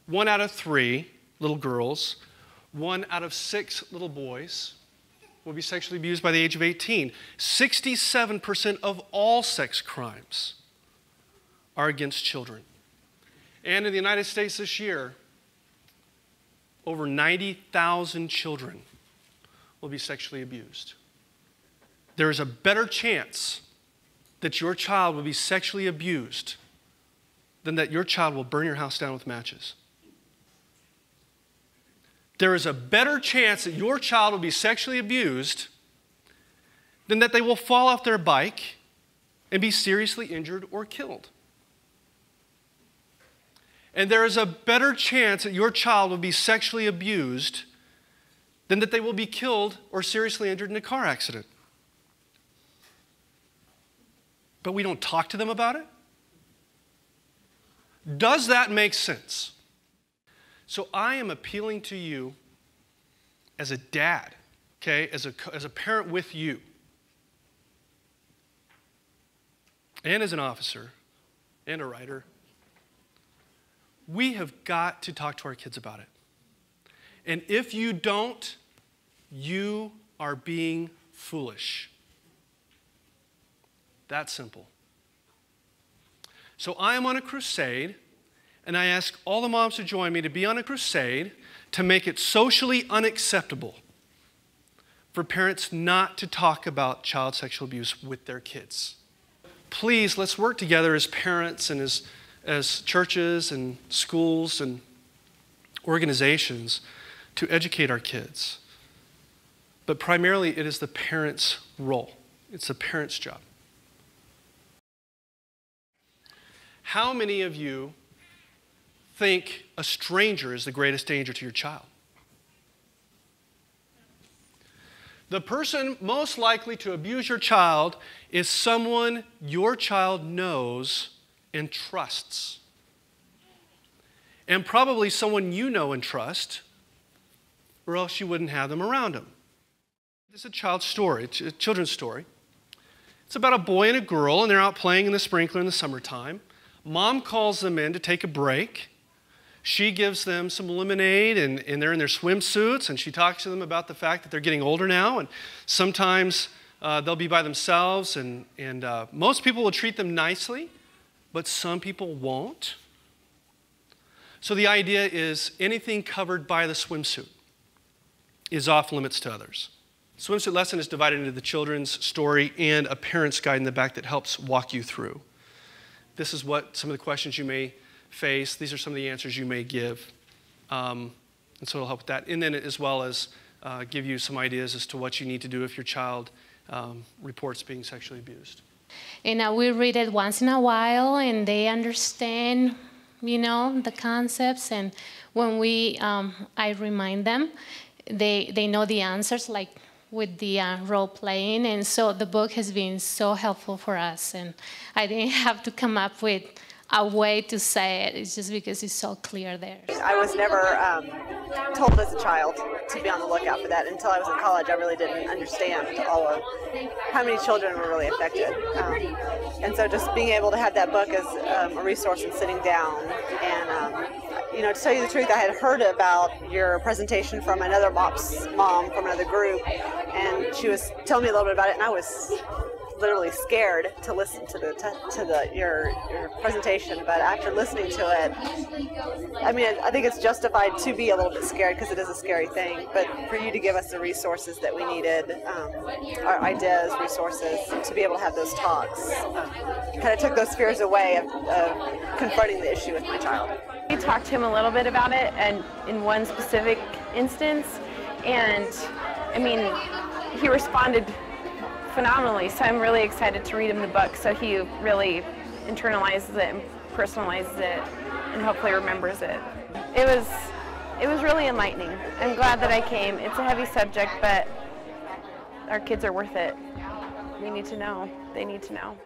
1 out of 3 little girls, 1 out of 6 little boys will be sexually abused by the age of 18. 67% of all sex crimes are against children. And in the United States this year, over 90,000 children will be sexually abused. There is a better chance that your child will be sexually abused than that your child will burn your house down with matches. There is a better chance that your child will be sexually abused than that they will fall off their bike and be seriously injured or killed. And there is a better chance that your child will be sexually abused than that they will be killed or seriously injured in a car accident. But we don't talk to them about it? Does that make sense? So I am appealing to you as a dad, okay, as a parent with you, and as an officer and a writer. We have got to talk to our kids about it. And if you don't, you are being foolish. That simple. So I am on a crusade, and I ask all the moms to join me to be on a crusade to make it socially unacceptable for parents not to talk about child sexual abuse with their kids. Please, let's work together as parents and as churches and schools and organizations to educate our kids. But primarily, it is the parent's role. It's the parent's job. How many of you think a stranger is the greatest danger to your child? The person most likely to abuse your child is someone your child knows and trusts. And probably someone you know and trust, or else you wouldn't have them around them. It's a child's story, it's a children's story. It's about a boy and a girl, and they're out playing in the sprinkler in the summertime. Mom calls them in to take a break. She gives them some lemonade, and they're in their swimsuits, and she talks to them about the fact that they're getting older now, and sometimes they'll be by themselves, and most people will treat them nicely, but some people won't. So the idea is anything covered by the swimsuit is off limits to others. Swimsuit lesson is divided into the children's story and a parent's guide in the back that helps walk you through. This is what some of the questions you may face. These are some of the answers you may give. And so it'll help with that. And then as well as give you some ideas as to what you need to do if your child reports being sexually abused. And we read it once in a while, and they understand, you know, the concepts. And when I remind them, they know the answers, like with the role playing. And so the book has been so helpful for us. And I didn't have to come up with a way to say it. It's just because it's so clear there. I was never told as a child to be on the lookout for that. Until I was in college, I really didn't understand all of how many children were really affected. And so just being able to have that book as a resource and sitting down and you know, to tell you the truth, I had heard about your presentation from another MOPS mom from another group, and she was telling me a little bit about it, and I was literally scared to listen to your presentation. But after listening to it, I mean, I think it's justified to be a little bit scared because it is a scary thing. But for you to give us the resources that we needed, our ideas, resources, to be able to have those talks, kind of took those fears away of confronting the issue with my child. We talked to him a little bit about it, and in one specific instance, and I mean, he responded phenomenally, so I'm really excited to read him the book so he really internalizes it and personalizes it and hopefully remembers it. It was really enlightening. I'm glad that I came. It's a heavy subject, but our kids are worth it. We need to know. They need to know.